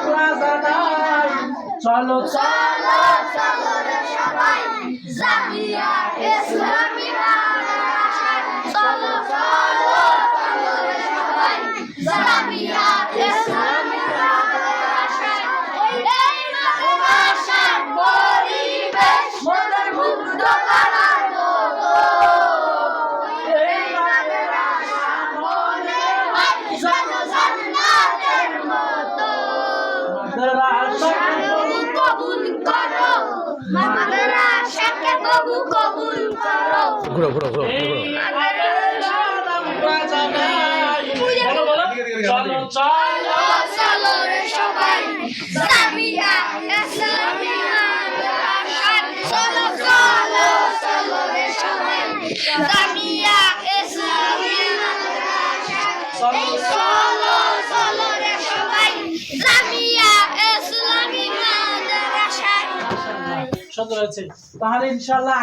plaza নাই চলো চলো চলো রে সবাই জামিয়া ইসলামিয়া চলো চলো চলো রে সবাই জামিয়া ইসলামিয়া এই মাদ্রাসার পরিবেশ মনের মুগ্ধ করার মতো এই মাদ্রাসা মনে হয় যেন জান্নাতের মতো কবুল করো মাদ্রাসাকে কবুল করো ঘুরো ঘুরো ঘুরো প্লাজা নাই চলো চলো চলো রে সবাই জামিয়া ইসলামিয়া চলো চলো চলো রে সবাই জামিয়া ইসলামিয়া চলো চলো রে সবাই জামিয়া ইসলামিয়া সুন্দর হয়েছে তাহলে ইনশাআল্লাহ